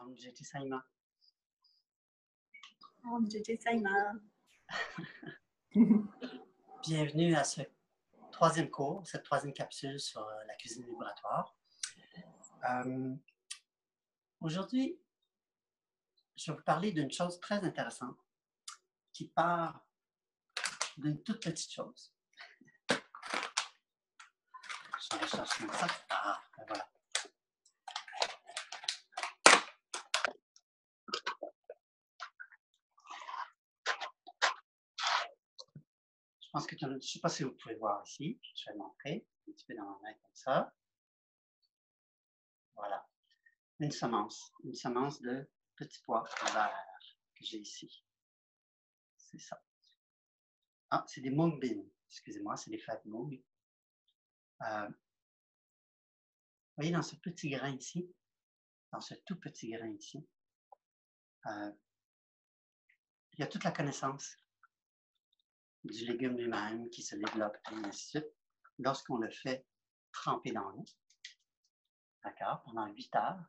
Om Jyoti Saima. Om Jyoti Saima. Bienvenue à ce troisième cours, cette troisième capsule sur la cuisine vibratoire. Aujourd'hui, je vais vous parler d'une chose très intéressante qui part d'une toute petite chose. Je vais chercher ça. Ah, ben voilà. Je pense que je ne sais pas si vous pouvez voir ici. Je vais le montrer un petit peu dans ma main comme ça. Voilà. Une semence de petits pois verts que j'ai ici. C'est ça. Ah, c'est des mung beans. Excusez-moi, c'est des fèves mung. Vous voyez dans ce petit grain ici, dans ce tout petit grain ici, il y a toute la connaissance du légume lui-même qui se développe et ainsi de suite lorsqu'on le fait tremper dans l'eau, d'accord, pendant 8 heures,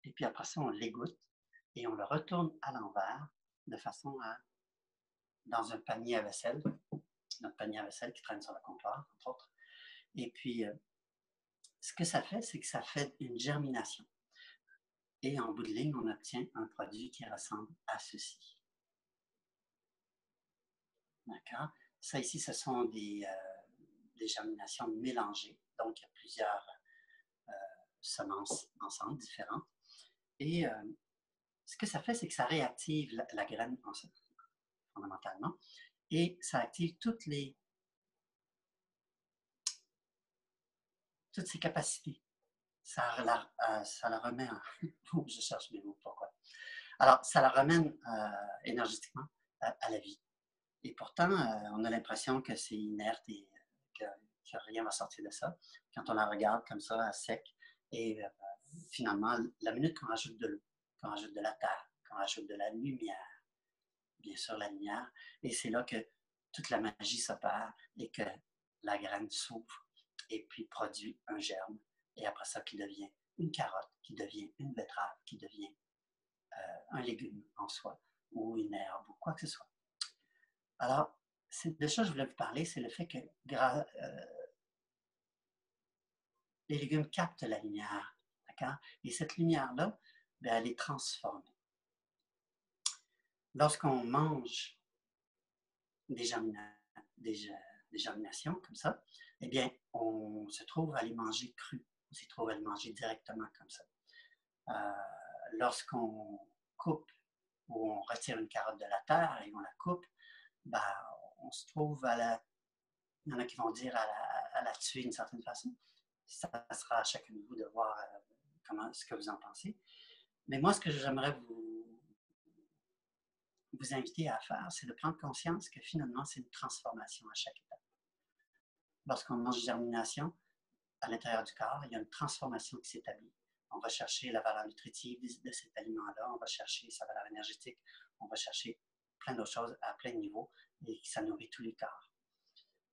et puis après ça, on l'égoutte et on le retourne à l'envers de façon à, dans un panier à vaisselle, notre panier à vaisselle qui traîne sur le comptoir, entre autres. Et puis, ce que ça fait, c'est que ça fait une germination. Et en bout de ligne, on obtient un produit qui ressemble à ceci. D'accord? Ça ici, ce sont des germinations mélangées. Donc, il y a plusieurs semences ensemble, différentes. Et ce que ça fait, c'est que ça réactive la graine fondamentalement. Et ça active toutes ses capacités. Ça la remet en... je cherche mes mots, pourquoi? Alors, ça la ramène énergétiquement à la vie. Et pourtant, on a l'impression que c'est inerte et que rien ne va sortir de ça. Quand on la regarde comme ça, à sec, et finalement, la minute qu'on rajoute de l'eau, qu'on rajoute de la terre, qu'on rajoute de la lumière, bien sûr la lumière, et c'est là que toute la magie s'opère et que la graine s'ouvre et puis produit un germe, et après ça, qui devient une carotte, qui devient une betterave, qui devient un légume en soi, ou une herbe, ou quoi que ce soit. Alors, de ça que je voulais vous parler, c'est le fait que les légumes captent la lumière, d'accord? Et cette lumière-là, bien, elle est transformée. Lorsqu'on mange des germinations comme ça, eh bien, on se trouve à les manger crus. On se trouve à les manger directement comme ça. Lorsqu'on coupe ou on retire une carotte de la terre et on la coupe, ben, on se trouve à la... Il y en a qui vont dire à la tuer d'une certaine façon. Ça sera à chacun de vous de voir ce que vous en pensez. Mais moi, ce que j'aimerais vous inviter à faire, c'est de prendre conscience que finalement, c'est une transformation à chaque étape. Lorsqu'on mange germination, à l'intérieur du corps, il y a une transformation qui s'établit. On va chercher la valeur nutritive de cet aliment-là, on va chercher sa valeur énergétique, on va chercher plein d'autres choses à plein de niveaux et ça nourrit tous les corps.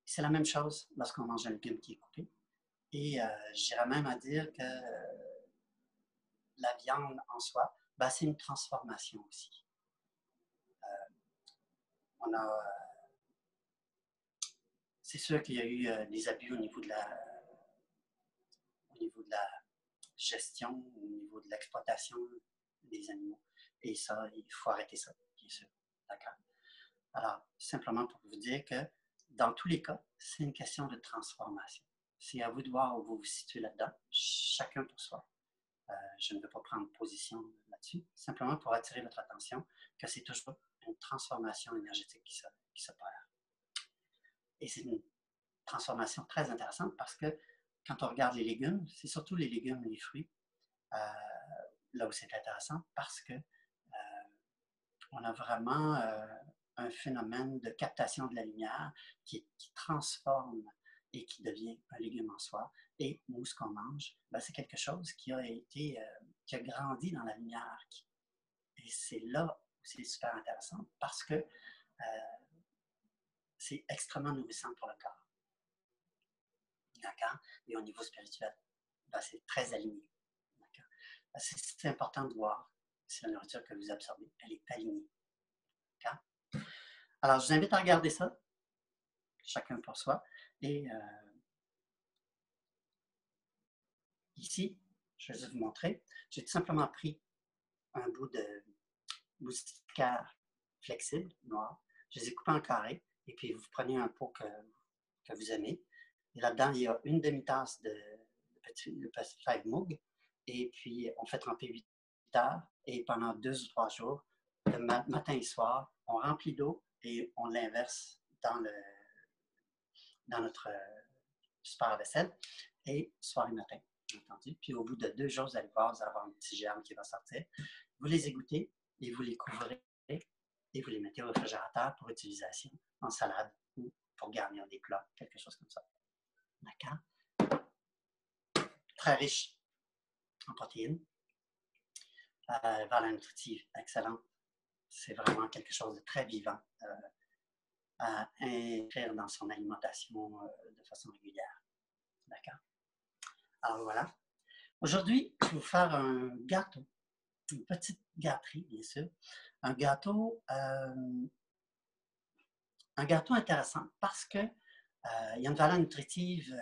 C'est la même chose lorsqu'on mange un légume qui est coupé. Et j'irais même à dire que la viande en soi, ben, c'est une transformation aussi. C'est sûr qu'il y a eu des abus au niveau de la gestion, au niveau de l'exploitation des animaux. Et ça, il faut arrêter ça, bien sûr. D'accord? Alors, simplement pour vous dire que dans tous les cas, c'est une question de transformation. C'est à vous de voir où vous vous situez là-dedans, chacun pour soi. Je ne veux pas prendre position là-dessus, simplement pour attirer votre attention que c'est toujours une transformation énergétique qui s'opère. Et c'est une transformation très intéressante parce que quand on regarde les légumes, c'est surtout les légumes, les fruits, là où c'est intéressant parce que on a vraiment un phénomène de captation de la lumière qui transforme et qui devient un légume en soi. Et nous, ce qu'on mange, ben, c'est quelque chose qui a grandi dans la lumière. Et c'est là où c'est super intéressant parce que c'est extrêmement nourrissant pour le corps. D'accord? Et au niveau spirituel, ben, c'est très aligné. D'accord? C'est important de voir c'est la nourriture que vous absorbez. Elle est alignée. Alors, je vous invite à regarder ça, chacun pour soi. Et ici, je vais vous montrer. J'ai tout simplement pris un bout de moustiquaire flexible, noir. Je les ai coupés en carré. Et puis, vous prenez un pot que vous aimez. Et là-dedans, il y a une demi-tasse de petit fève moug. Et puis, on fait tremper 8 heures. Et pendant 2 ou 3 jours, le matin et soir, on remplit d'eau et on l'inverse dans notre super vaisselle. Et soir et matin, bien entendu. Puis, au bout de 2 jours, vous allez voir, vous allez avoir un petit germe qui va sortir. Vous les égouttez et vous les couvrez et vous les mettez au réfrigérateur pour utilisation en salade ou pour garnir des plats, quelque chose comme ça. D'accord? Très riche en protéines. Valeur nutritive, excellent. C'est vraiment quelque chose de très vivant à inclure dans son alimentation de façon régulière. D'accord? Alors voilà. Aujourd'hui, je vais vous faire un gâteau. Une petite gâterie, bien sûr. Un gâteau intéressant parce que il y a une valeur nutritive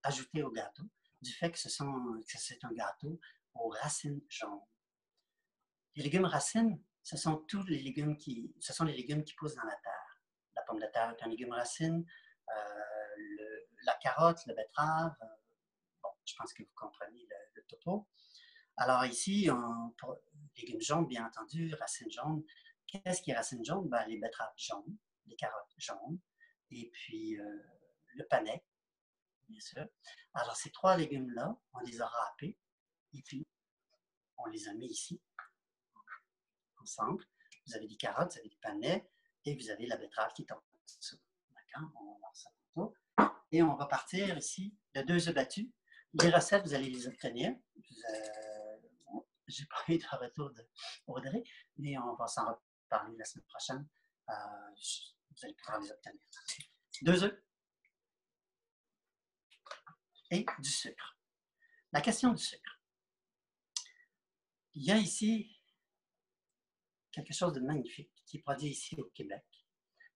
ajoutée au gâteau du fait que c'est un gâteau aux racines jaunes. Les légumes racines, ce sont les légumes qui poussent dans la terre. La pomme de terre est un légume racine, la carotte, la betterave, bon, je pense que vous comprenez le topo. Alors ici, pour légumes jaunes, bien entendu, racines jaunes. Qu'est-ce qui est racine jaune? Ben, les betteraves jaunes, les carottes jaunes, et puis le panais, bien sûr. Alors ces 3 légumes-là, on les a râpés, et puis on les a mis ici, ensemble. Vous avez des carottes, vous avez des panais, et vous avez la betterave qui est en dessous. D'accord? On va voir ça tantôt. Et on va partir ici de 2 œufs battus. Les recettes, vous allez les obtenir. Je n'ai pas eu de retour d'Audrey, mais on va s'en reparler la semaine prochaine. Vous allez pouvoir les obtenir. 2 œufs et du sucre. La question du sucre. Il y a ici quelque chose de magnifique qui est produit ici au Québec.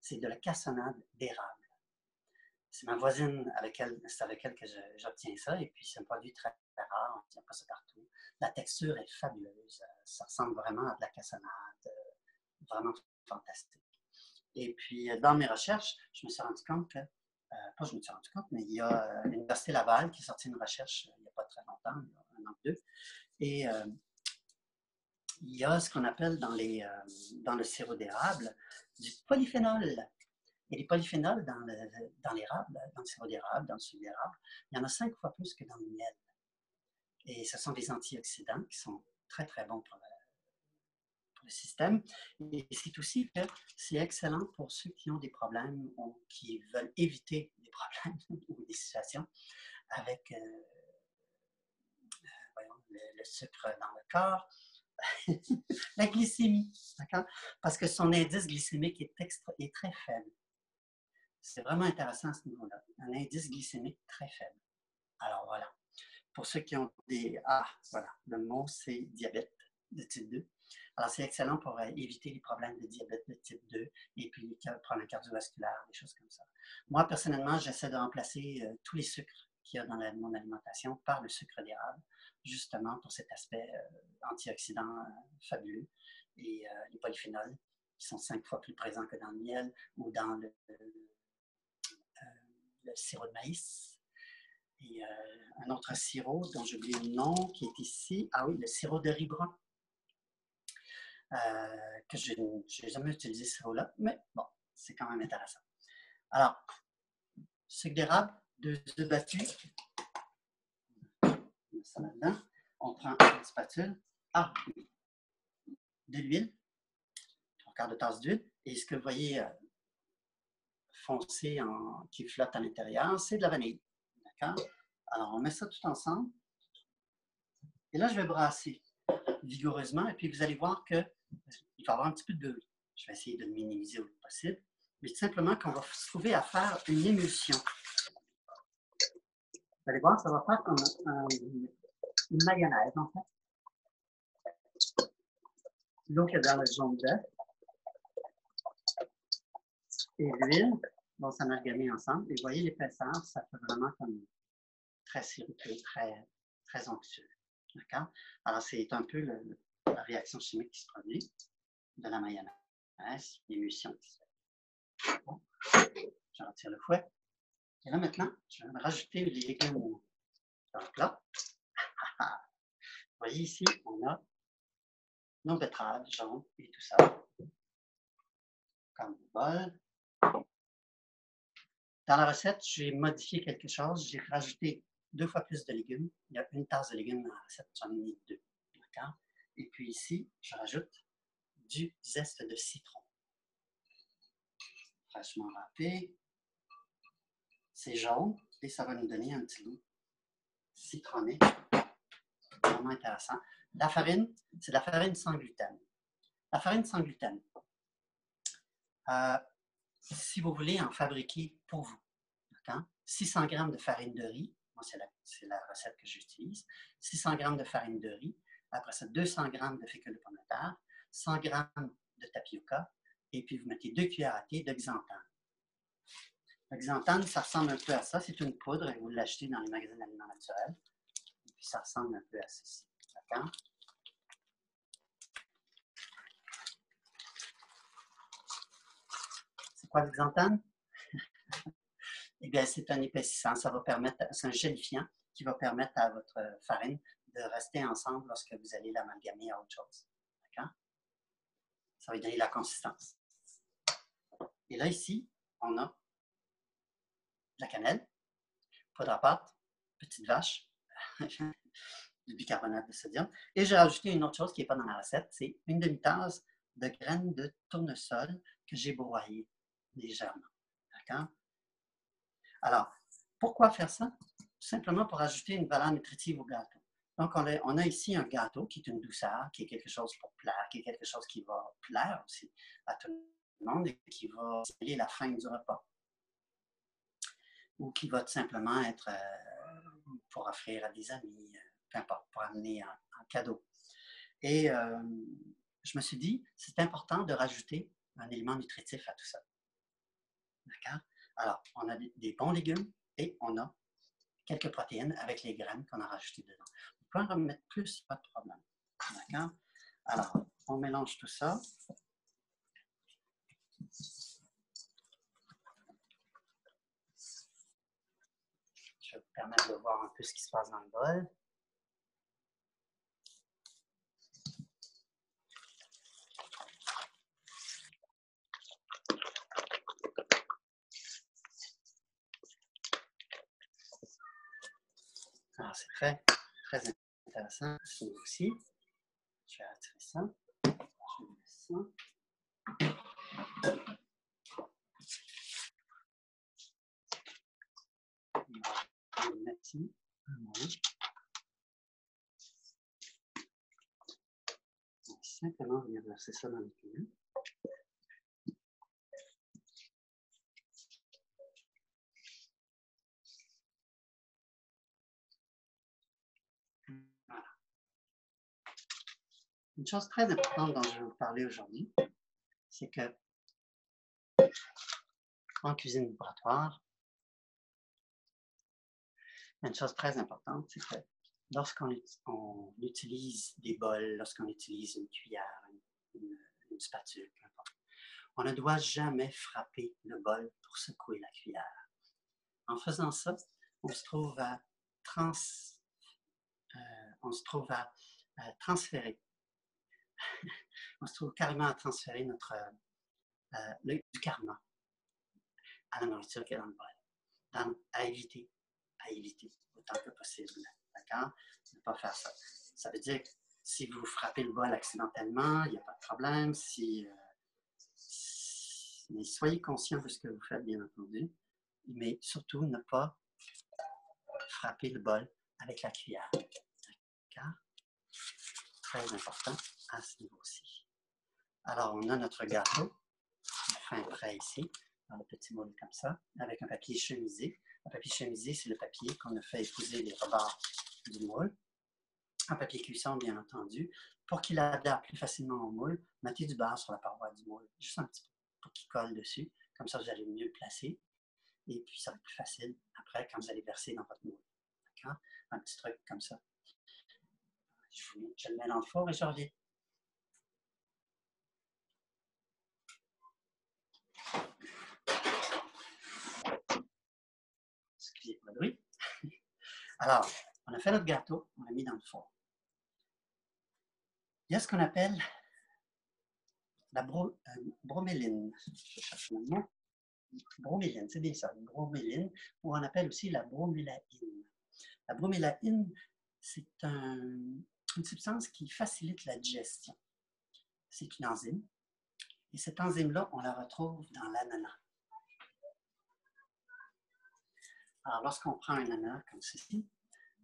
C'est de la cassonade d'érable. C'est ma voisine c'est avec elle que j'obtiens ça, et puis c'est un produit très, très rare, on ne tient pas ça partout. La texture est fabuleuse, ça ressemble vraiment à de la cassonade, vraiment fantastique. Et puis, dans mes recherches, je me suis rendu compte que, pas je me suis rendu compte, mais il y a l'Université Laval qui a sorti une recherche il n'y a pas très longtemps, il y a 1 an ou 2, et il y a ce qu'on appelle dans le sirop d'érable du polyphénol. Et les polyphénols dans l'érable, dans le sirop d'érable, dans le sucre d'érable, il y en a 5 fois plus que dans le miel. Et ce sont des antioxydants qui sont très, très bons pour le système. Et c'est aussi que c'est excellent pour ceux qui ont des problèmes ou qui veulent éviter des problèmes ou des situations avec le sucre dans le corps. La glycémie, d'accord? Parce que son indice glycémique est très faible. C'est vraiment intéressant à ce niveau-là. Un indice glycémique très faible. Alors voilà. Pour ceux qui ont des... Ah, voilà. Le mot, c'est diabète de type 2. Alors, c'est excellent pour éviter les problèmes de diabète de type 2 et puis les problèmes cardiovasculaires, des choses comme ça. Moi, personnellement, j'essaie de remplacer tous les sucres qu'il y a dans mon alimentation par le sucre d'érable, justement pour cet aspect antioxydant fabuleux. Et les polyphénols, qui sont 5 fois plus présents que dans le miel ou dans le sirop de maïs. Et un autre sirop dont j'ai oublié le nom, qui est ici. Ah oui, le sirop de riz brun. Que je n'ai jamais utilisé ce sirop-là, mais bon, c'est quand même intéressant. Alors, sucre d'érable, 2 œufs battus. On met ça là-dedans. On prend une spatule. Ah, oui. De l'huile. 3/4 de tasse d'huile. Et ce que vous voyez foncé qui flotte à l'intérieur, c'est de la vanille. D'accord? Alors, on met ça tout ensemble. Et là, je vais brasser vigoureusement. Et puis, vous allez voir qu'il va y avoir un petit peu de beurre. Je vais essayer de le minimiser au plus possible. Mais tout simplement qu'on va se trouver à faire une émulsion. Vous allez voir, ça va faire comme une mayonnaise, en fait. l'eau qu'il y a dans le jaune d'œuf et l'huile vont s'amalgamer ensemble. Et vous voyez l'épaisseur, ça fait vraiment comme très sirupeux, très onctueux. D'accord? Alors, c'est un peu la réaction chimique qui se produit de la mayonnaise, l'émulsion. Bon. Je retire le fouet. Et là, maintenant, je vais rajouter les légumes dans le plat. Vous voyez ici, on a nos betteraves jaunes et tout ça. Comme le bol. Dans la recette, j'ai modifié quelque chose. J'ai rajouté 2 fois plus de légumes. Il y a 1 tasse de légumes dans la recette, j'en ai mis 2. D'accord? Et puis ici, je rajoute du zeste de citron. Fraîchement râpé. C'est jaune et ça va nous donner un petit goût citronné. Vraiment intéressant. La farine, c'est de la farine sans gluten. La farine sans gluten, si vous voulez en fabriquer pour vous, 600 g de farine de riz, moi c'est la recette que j'utilise, 600 g de farine de riz, après ça 200 g de fécule de pomme de terre, 100 g de tapioca, et puis vous mettez 2 cuillères à thé de xanthane. Le xanthane, ça ressemble un peu à ça, c'est une poudre, et vous l'achetez dans les magasins d'aliments naturels, et puis ça ressemble un peu à ceci. D'accord? C'est quoi le xanthane? Eh bien, c'est un épaississant, ça va permettre, c'est un gélifiant qui va permettre à votre farine de rester ensemble lorsque vous allez l'amalgamer à autre chose. D'accord? Ça va lui donner la consistance. Et là, ici, on a de la cannelle, poudre à pâte, petite vache, du bicarbonate de sodium. Et j'ai rajouté une autre chose qui n'est pas dans la recette, c'est une demi-tasse de graines de tournesol que j'ai broyées légèrement. D'accord? Alors, pourquoi faire ça? Tout simplement pour ajouter une valeur nutritive au gâteau. Donc, on a ici un gâteau qui est une douceur, qui est quelque chose pour plaire, qui est quelque chose qui va plaire aussi à tout le monde et qui va sceller la fin du repas. Ou qui va tout simplement être pour offrir à des amis, peu importe, pour amener en cadeau. Et je me suis dit, c'est important de rajouter un élément nutritif à tout ça. D'accord? Alors, on a des bons légumes et on a quelques protéines avec les graines qu'on a rajoutées dedans. Vous pouvez en remettre plus, pas de problème. D'accord? Alors, on mélange tout ça. Je vais vous permettre de voir un peu ce qui se passe dans le bol. Alors, c'est très, très intéressant. C'est aussi. Je vais retirer ça. Je vais mettre ça. Je vais mettre ici. On va simplement venir verser ça dans le cuillère. Voilà. Une chose très importante dont je vais vous parler aujourd'hui, c'est que en cuisine vibratoire, une chose très importante, c'est que lorsqu'on utilise des bols, lorsqu'on utilise une cuillère, une spatule, peu importe, on ne doit jamais frapper le bol pour secouer la cuillère. En faisant ça, on se trouve à transférer, on se trouve carrément à transférer du karma à la nourriture qui est dans le bol. Donc, à éviter autant que possible. D'accord? Ne pas faire ça. Ça veut dire que si vous frappez le bol accidentellement, il n'y a pas de problème. Mais soyez conscient de ce que vous faites, bien entendu. Mais surtout, ne pas frapper le bol avec la cuillère. D'accord? Très important à ce niveau-ci. Alors, on a notre gâteau, fin prêt ici, dans le petit moule comme ça, avec un papier chemisé. Un papier chemisé, c'est le papier qu'on a fait épouser les rebords du moule. en papier cuisson, bien entendu. Pour qu'il adapte plus facilement au moule, mettez du beurre sur la paroi du moule, juste un petit peu, pour qu'il colle dessus. Comme ça, vous allez mieux le placer. Et puis, ça va être plus facile après quand vous allez verser dans votre moule. D'accord? Un petit truc comme ça. Je le mets dans le four et je reviens. Excusez pour le bruit. Alors, on a fait notre gâteau, on l'a mis dans le four. Il y a ce qu'on appelle la broméline. Je cherche le nom. Broméline, c'est bien ça, broméline, ou on appelle aussi la bromélaïne. La bromélaïne, c'est une substance qui facilite la digestion. C'est une enzyme. Et cette enzyme-là, on la retrouve dans l'ananas. Alors, lorsqu'on prend un ananas comme ceci,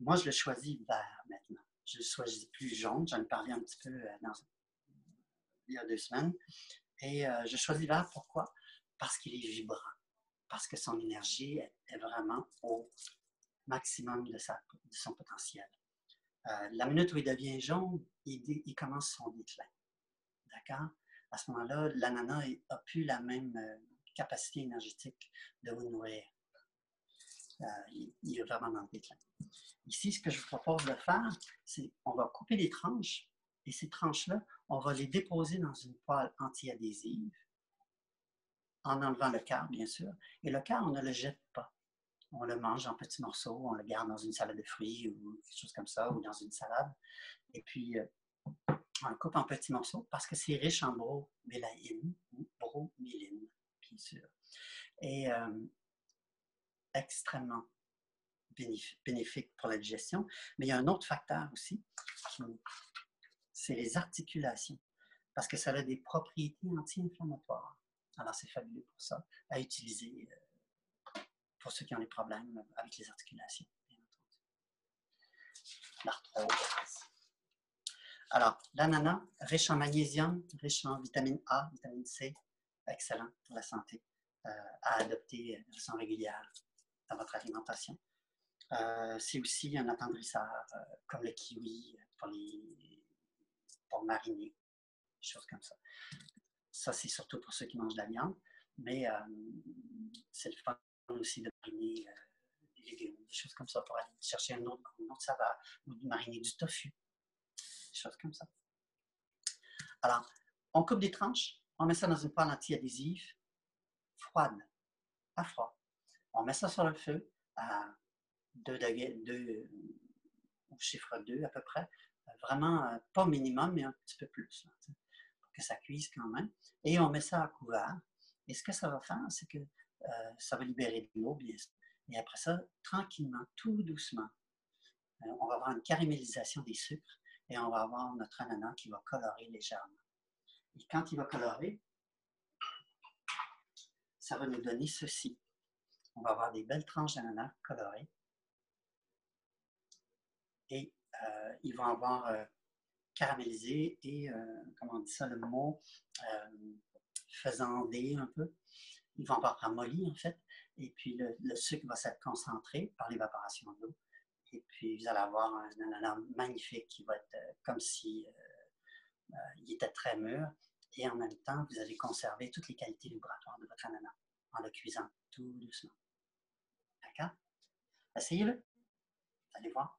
moi, je le choisis vert maintenant. Je ne le choisis plus jaune. J'en ai parlé un petit peu il y a 2 semaines. Et je choisis vert, pourquoi? Parce qu'il est vibrant. Parce que son énergie est vraiment au maximum de son potentiel. La minute où il devient jaune, il commence son déclin. D'accord? À ce moment-là, l'ananas n'a plus la même capacité énergétique de vous nourrir. Il est vraiment dans le déclin. Ici, ce que je vous propose de faire, c'est qu'on va couper les tranches et ces tranches-là, on va les déposer dans une poêle anti-adhésive en enlevant le quart, bien sûr. Et le quart, on ne le jette pas. On le mange en petits morceaux, on le garde dans une salade de fruits ou quelque chose comme ça, ou dans une salade. Et puis, on le coupe en petits morceaux parce que c'est riche en bromélaïne ou broméline, bien sûr. Et extrêmement bénéfique pour la digestion. Mais il y a un autre facteur aussi, c'est les articulations, parce que ça a des propriétés anti-inflammatoires. Alors, c'est fabuleux pour ça, à utiliser pour ceux qui ont des problèmes avec les articulations, bien entendu. L'arthrose. Alors, l'ananas, riche en magnésium, riche en vitamine A, vitamine C, excellent pour la santé, à adopter de façon régulière dans votre alimentation. C'est aussi un attendrisseur, comme le kiwi, pour mariner, des choses comme ça. Ça, c'est surtout pour ceux qui mangent de la viande, mais c'est le fun aussi de mariner des légumes, des choses comme ça, pour aller chercher une autre saveur, ou de mariner du tofu, des choses comme ça. Alors, on coupe des tranches, on met ça dans une poêle anti-adhésive, froide, à froid. On met ça sur le feu à 2 degrés, au chiffre 2 à peu près. Vraiment pas minimum, mais un petit peu plus, là, pour que ça cuise quand même. Et on met ça à couvert. Et ce que ça va faire, c'est que ça va libérer de l'eau, bien sûr. Et après ça, tranquillement, tout doucement, on va avoir une caramélisation des sucres et on va avoir notre ananas qui va colorer légèrement. Et quand il va colorer, ça va nous donner ceci. On va avoir des belles tranches d'ananas colorées. Et ils vont avoir caramélisé et, comment on dit ça, le mot, faisandé un peu. Ils vont avoir ramolli, en fait. Et puis, le sucre va s'être concentré par l'évaporation de l'eau. Et puis, vous allez avoir un ananas magnifique qui va être comme si il était très mûr. Et en même temps, vous allez conserver toutes les qualités vibratoires de votre ananas en le cuisant tout doucement. D'accord? Essayez-le. Vous allez voir.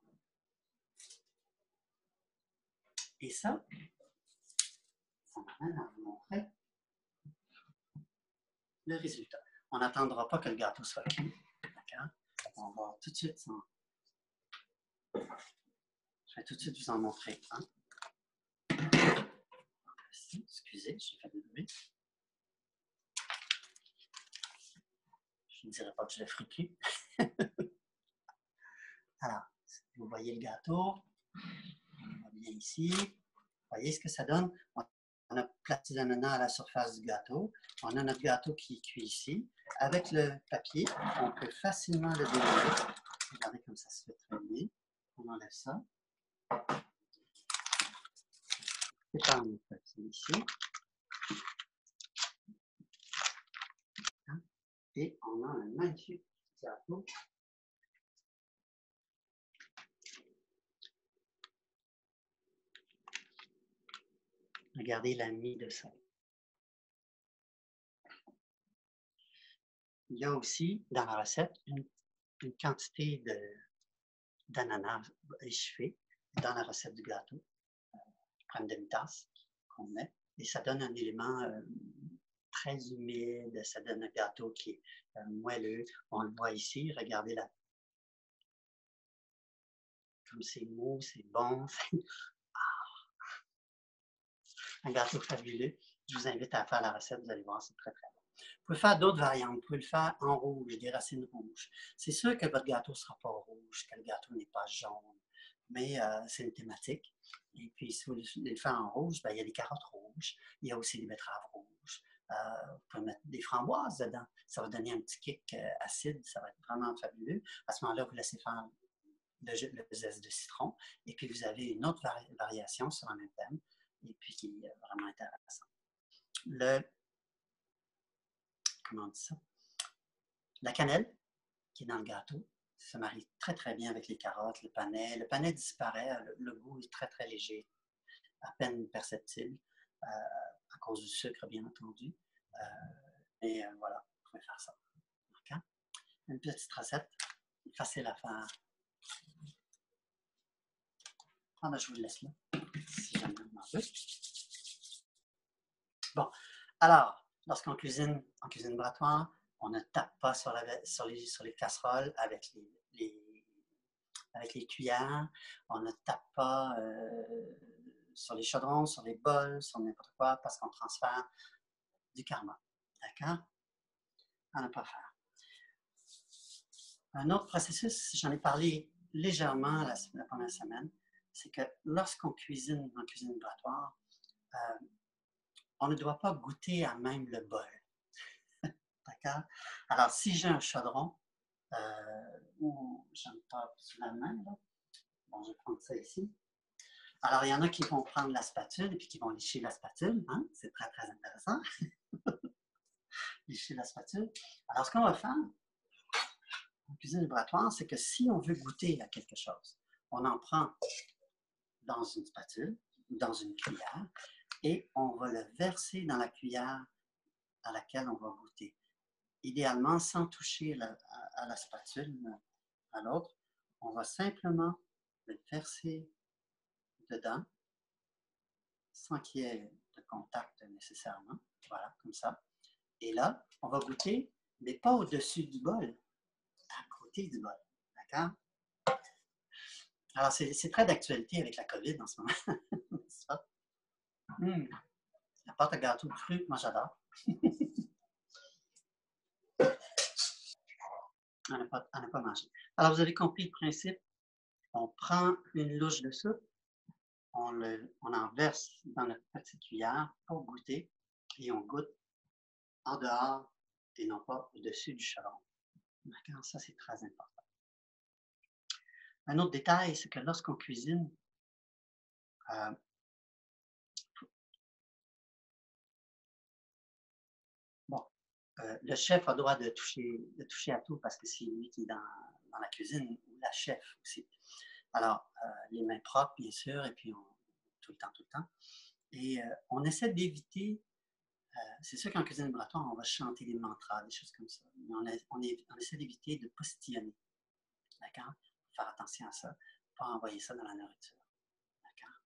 Et ça m'amène à vous montrer le résultat. On n'attendra pas que le gâteau soit cuit. D'accord? On va tout de suite je vais tout de suite vous en montrer un. Excusez, j'ai fait du bruit. Je ne dirais pas que je l'ai friqué. Alors, vous voyez le gâteau. On va bien ici. Vous voyez ce que ça donne? On a placé l'ananas à la surface du gâteau. On a notre gâteau qui est cuit ici. Avec le papier, on peut facilement le dérouler. Regardez comme ça se fait très bien. On enlève ça. Sépare notre papier ici. Et on a un magnifique gâteau Regardez la mie de ça. Il y a aussi, dans la recette, une quantité d'ananas échauffé dans la recette du gâteau. Je prends une demi-tasse qu'on met et ça donne un élément très humide, ça donne un gâteau qui est moelleux. On le voit ici, regardez là. Comme c'est mou, c'est bon. Un gâteau fabuleux. Je vous invite à faire la recette, vous allez voir, c'est très, très bon. Vous pouvez faire d'autres variantes. Vous pouvez le faire en rouge, des racines rouges. C'est sûr que votre gâteau ne sera pas rouge, que le gâteau n'est pas jaune, mais c'est une thématique. Et puis, si vous voulez le faire en rouge, ben, il y a des carottes rouges, il y a aussi des betteraves rouges. Vous pouvez mettre des framboises dedans. Ça va donner un petit kick acide, ça va être vraiment fabuleux. À ce moment-là, vous laissez faire le zeste de citron. Et puis, vous avez une autre variation sur un même thème, et puis qui est vraiment intéressant. Comment on dit ça? La cannelle, qui est dans le gâteau, ça marie très, très bien avec les carottes, le panais. Le panais disparaît, le goût est très, très léger, à peine perceptible, à cause du sucre, bien entendu. Mais voilà, vous pouvez faire ça. Okay? Une petite recette, facile à faire. Ah ben, je vous le laisse là, si jamais on en veut. Bon, alors, lorsqu'on cuisine en cuisine bratoire, on ne tape pas sur les casseroles avec les cuillères, on ne tape pas sur les chaudrons, sur les bols, sur n'importe quoi, parce qu'on transfère du karma. D'accord? À ne pas faire. Un autre processus, j'en ai parlé légèrement la première semaine, c'est que lorsqu'on cuisine en cuisine bratoire, on ne doit pas goûter à même le bol. D'accord? Alors, si j'ai un chaudron, ou j'aime pas sur la main, là. Bon, je vais prendre ça ici. Alors, il y en a qui vont prendre la spatule et puis qui vont lécher la spatule. Hein? C'est très, très intéressant. Lécher la spatule. Alors, ce qu'on va faire en cuisine vibratoire, c'est que si on veut goûter à quelque chose, on en prend dans une spatule, dans une cuillère, et on va le verser dans la cuillère à laquelle on va goûter. Idéalement, sans toucher à la spatule, à l'autre, on va simplement le verser dedans, sans qu'il y ait de contact nécessairement. Voilà, comme ça. Et là, on va goûter, mais pas au-dessus du bol, à côté du bol. D'accord? Alors, c'est très d'actualité avec la COVID en ce moment. C'est ça? La pâte à gâteau de fruits, moi j'adore. On n'a pas mangé. Alors, vous avez compris le principe. On prend une louche de soupe, on en verse dans notre petite cuillère pour goûter et on goûte en dehors et non pas au-dessus du chaudron. D'accord? Ça, c'est très important. Un autre détail, c'est que lorsqu'on cuisine, le chef a le droit de toucher à tout parce que c'est lui qui est dans la cuisine, ou la chef aussi. Alors, les mains propres, bien sûr, et puis tout le temps. Et on essaie d'éviter, c'est sûr qu'en cuisine vibratoire, on va chanter des mantras, des choses comme ça, mais on essaie d'éviter de postillonner. D'accord? Faire attention à ça, pas envoyer ça dans la nourriture. D'accord?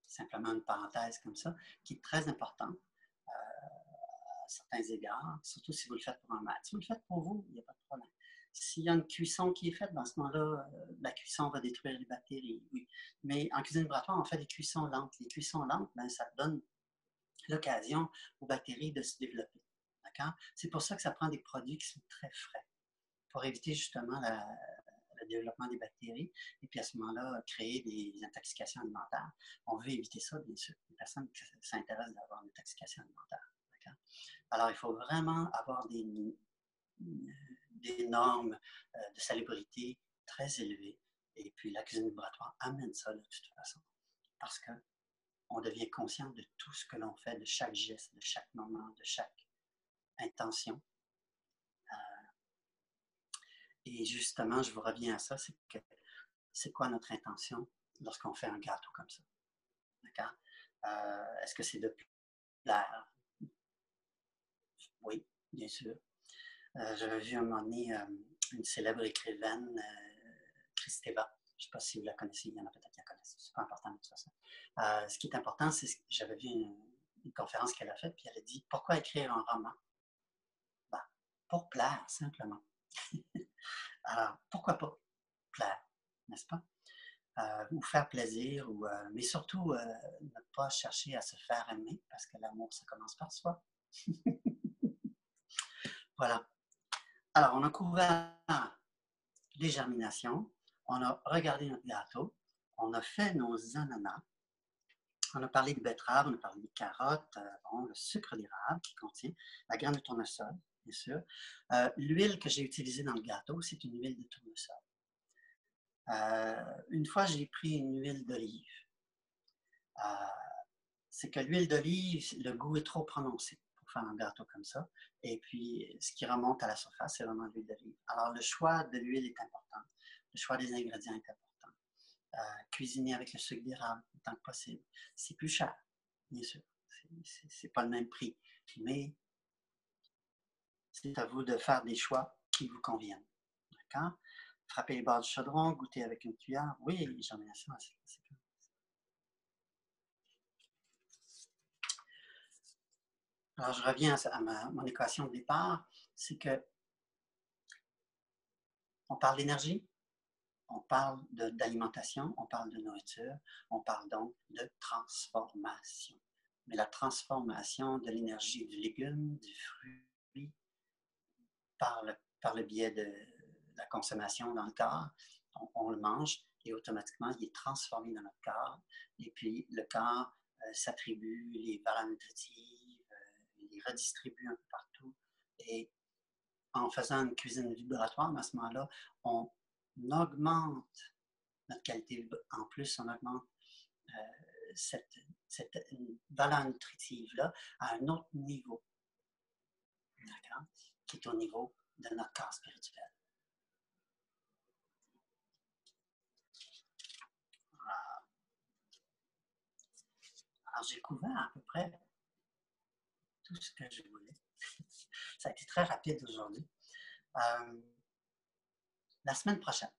Simplement une parenthèse comme ça, qui est très importante. À certains égards, surtout si vous le faites pour un match. Si vous le faites pour vous, il n'y a pas de problème. S'il y a une cuisson qui est faite, dans ce moment-là, la cuisson va détruire les bactéries, oui. Mais en cuisine vibratoire, on fait des cuissons lentes. Les cuissons lentes, ben, ça donne l'occasion aux bactéries de se développer. D'accord? C'est pour ça que ça prend des produits qui sont très frais, pour éviter justement le développement des bactéries, et puis à ce moment-là, créer des intoxications alimentaires. On veut éviter ça, bien sûr. Les personnes qui s'intéressent d'avoir une intoxication alimentaire. Alors, il faut vraiment avoir des normes de salubrité très élevées. Et puis, la cuisine vibratoire amène ça de toute façon. Parce qu'on devient conscient de tout ce que l'on fait, de chaque geste, de chaque moment, de chaque intention. Et justement, je vous reviens à ça, c'est que c'est quoi notre intention lorsqu'on fait un gâteau comme ça? D'accord? Est-ce que c'est de plaire? Oui, bien sûr. J'avais vu un moment donné une célèbre écrivaine, Kristeva. Je ne sais pas si vous la connaissez, il y en a peut-être qui la connaissent. C'est pas important de toute façon. Ce qui est important, c'est que j'avais vu une conférence qu'elle a faite, puis elle a dit pourquoi écrire un roman? Ben, pour plaire, simplement. Alors, pourquoi pas plaire, n'est-ce pas? Ou faire plaisir, mais surtout ne pas chercher à se faire aimer, parce que l'amour, ça commence par soi. Voilà. Alors, on a couvert les germinations, on a regardé notre gâteau, on a fait nos ananas, on a parlé de betterave, on a parlé des carottes, bon, le sucre d'érable qui contient la graine de tournesol, bien sûr. L'huile que j'ai utilisée dans le gâteau, c'est une huile de tournesol. Une fois, j'ai pris une huile d'olive. C'est que l'huile d'olive, le goût est trop prononcé pour faire un gâteau comme ça. Et puis, ce qui remonte à la surface, c'est vraiment l'huile d'olive. Alors, le choix de l'huile est important. Le choix des ingrédients est important. Cuisiner avec le sucre d'érable autant que possible. C'est plus cher, bien sûr. C'est pas le même prix. Mais c'est à vous de faire des choix qui vous conviennent. D'accord? Frapper les bords du chaudron, goûter avec une cuillère. Oui, les germinations, c'est bien. Alors, je reviens à mon équation de départ. C'est que on parle d'énergie, on parle d'alimentation, on parle de nourriture, on parle donc de transformation. Mais la transformation de l'énergie du légume, du fruit, par le biais de la consommation dans le corps, on le mange et automatiquement, il est transformé dans notre corps. Et puis, le corps s'attribue les valeurs nutritives, il les redistribue un peu partout. Et en faisant une cuisine vibratoire, à ce moment-là, on augmente notre qualité. En plus, on augmente cette valeur nutritive-là à un autre niveau, d'accord? Qui est au niveau de notre corps spirituel. Alors, j'ai couvert à peu près tout ce que je voulais. Ça a été très rapide aujourd'hui. La semaine prochaine,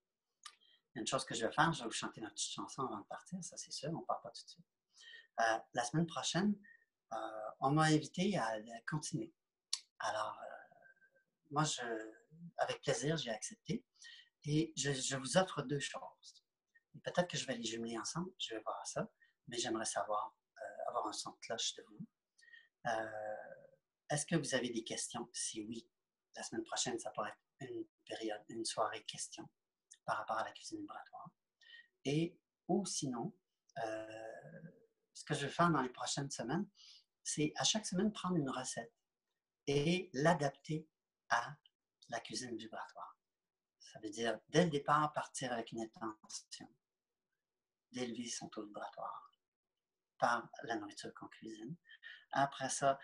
il y a une chose que je vais faire, je vais vous chanter notre petite chanson avant de partir, ça c'est sûr, on ne part pas tout de suite. La semaine prochaine, on m'a invité à continuer. Alors, moi, avec plaisir, j'ai accepté. Et je vous offre deux choses. Peut-être que je vais les jumeler ensemble, je vais voir ça, mais j'aimerais savoir, avoir un son de cloche de vous. Est-ce que vous avez des questions? Si oui, la semaine prochaine, ça pourrait être une soirée questions par rapport à la cuisine vibratoire. Ou sinon, ce que je vais faire dans les prochaines semaines, c'est à chaque semaine prendre une recette et l'adapter à la cuisine vibratoire. Ça veut dire, dès le départ, partir avec une intention d'élever son taux vibratoire par la nourriture qu'on cuisine. Après ça,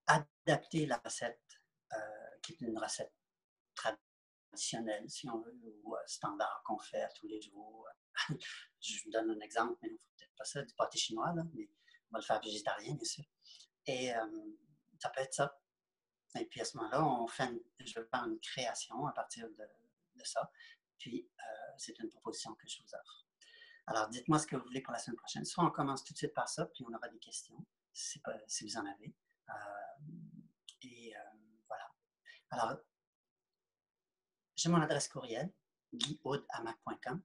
adapter la recette, qui est une recette traditionnelle, si on veut, ou standard qu'on fait tous les jours. Je vous donne un exemple, mais il ne faut peut-être pas ça, du pâté chinois, là, mais on va le faire végétarien, bien sûr. Et ça peut être ça. Et puis à ce moment-là, je vais faire une création à partir de ça. Puis c'est une proposition que je vous offre. Alors dites-moi ce que vous voulez pour la semaine prochaine. Soit on commence tout de suite par ça, puis on aura des questions, si vous en avez. Voilà. Alors, j'ai mon adresse courriel, guy-houd@mac.com,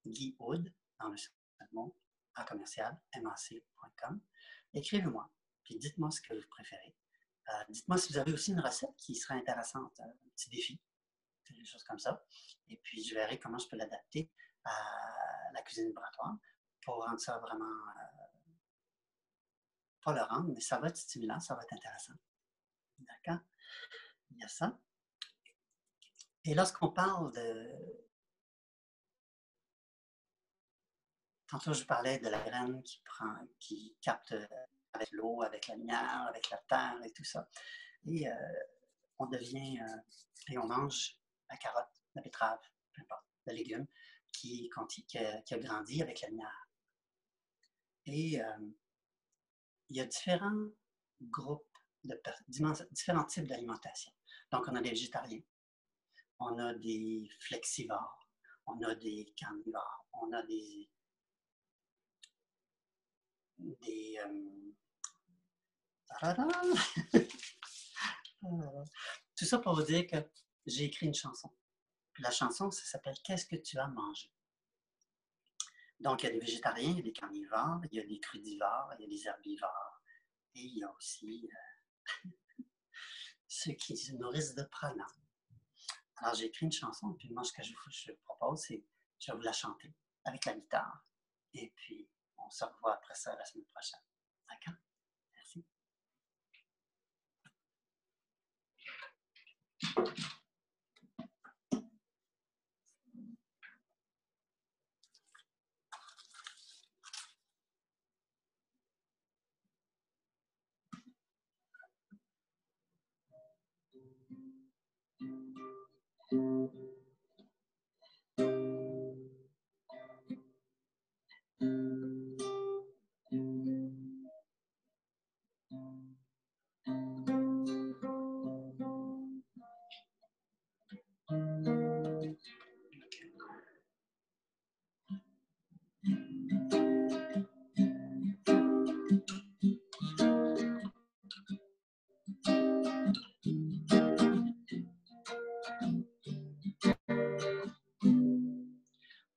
guy-houd, dans le mot, à commercial, mac.com. Écrivez-moi, puis dites-moi ce que vous préférez. Dites-moi si vous avez aussi une recette qui serait intéressante, un petit défi, des choses comme ça. Et puis, je verrai comment je peux l'adapter à la cuisine vibratoire pour rendre ça vraiment, pas le rendre, mais ça va être stimulant, ça va être intéressant. D'accord? Il y a ça. Et lorsqu'on parle de... Tantôt, je parlais de la graine qui capte avec l'eau, avec la lumière, avec la terre et tout ça. Et on devient, et on mange la carotte, la betterave, peu importe, le légume qui a grandi avec la lumière. Et il y a différents groupes, différents types d'alimentation. Donc, on a des végétariens, on a des flexivores, on a des carnivores, on a des tout ça pour vous dire que j'ai écrit une chanson. Puis la chanson, ça s'appelle « Qu'est-ce que tu as mangé ?» Donc, il y a des végétariens, il y a des carnivores, il y a des crudivores, il y a des herbivores, et il y a aussi ceux qui se nourrissent de prana. Alors, j'ai écrit une chanson, puis moi, ce que je vous propose, c'est je vais vous la chanter avec la guitare. Et puis, on se revoit après ça la semaine prochaine. D'accord? Merci.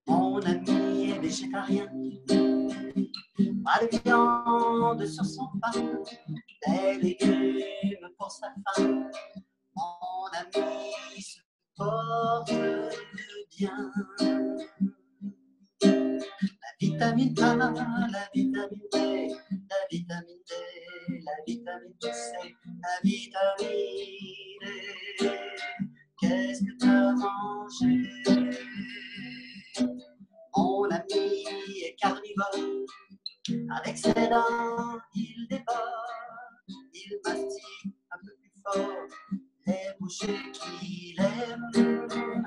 Mon ami est végétarien, pas de viande sur son pain, des légumes pour sa faim. Mon ami se porte bien. La vitamine A, la vitamine D, la vitamine D, la vitamine C, la vitamine D. Qu'est-ce que tu as mangé? Mon ami est carnivore, avec ses dents, il dévore, il mastique un peu plus fort les bouchées qu'il aime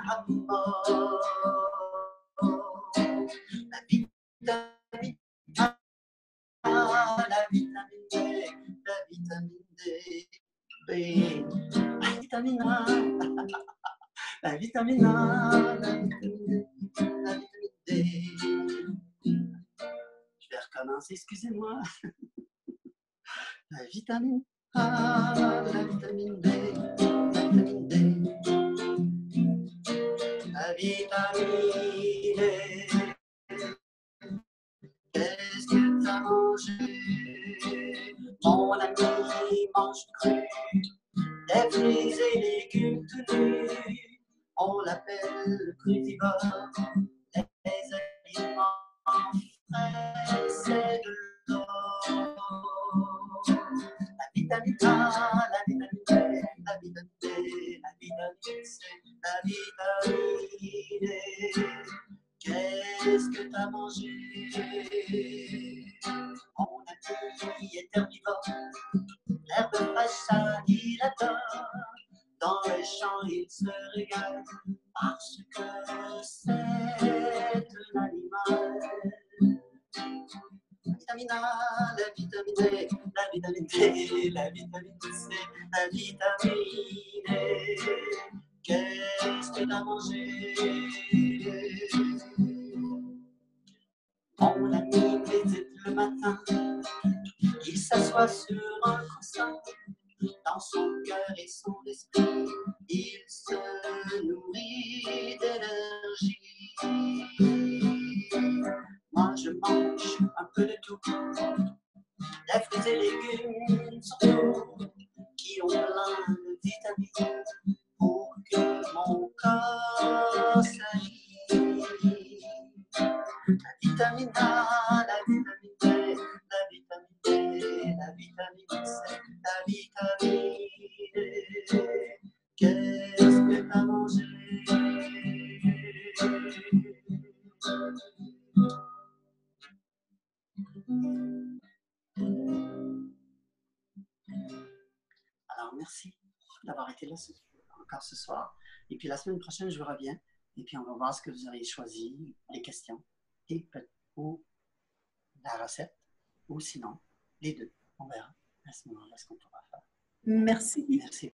à mort. La vitamine A, la vitamine D, la vitamine D, B, la vitamine A, la vitamine A, la vitamine D, la vitamine D. Je vais recommencer, excusez-moi. La vitamine A, la vitamine B, la vitamine D, la vitamine D. Qu'est-ce que t'as mangé? Mon ami mange cru, des fruits et légumes tout nus. On l'appelle crudivore, les aliments frais, c'est de l'eau. La vitamine A, la vitamine D, la vitamine D, la vitamine C, la vitamine D. Qu'est-ce que t'as mangé? Mon ami est herbivore, l'herbe fraîche, ça il adore. Dans les champs, il se régale parce que c'est un animal. La vitamine A, la vitamine D, la vitamine D, la vitamine C, la vitamine D. Qu'est-ce que t'as mangé? Mon ami médite le matin, il s'assoit sur un coussin. Dans son cœur et son esprit, il se nourrit d'énergie. Moi je mange un peu de tout, des fruits et légumes surtout, qui ont plein de vitamines pour que mon corps s'agisse. La vitamine A, la vitamine D, la vitamine D, la vitamine C, la vitamine D. Qu'est-ce que t'as mangé? Alors, merci d'avoir été là encore ce soir. Et puis la semaine prochaine, je vous reviens. Et puis on va voir ce que vous auriez choisi, les questions et ou la recette. ou sinon, les deux. On verra à ce moment-là ce qu'on pourra faire. Merci. Merci.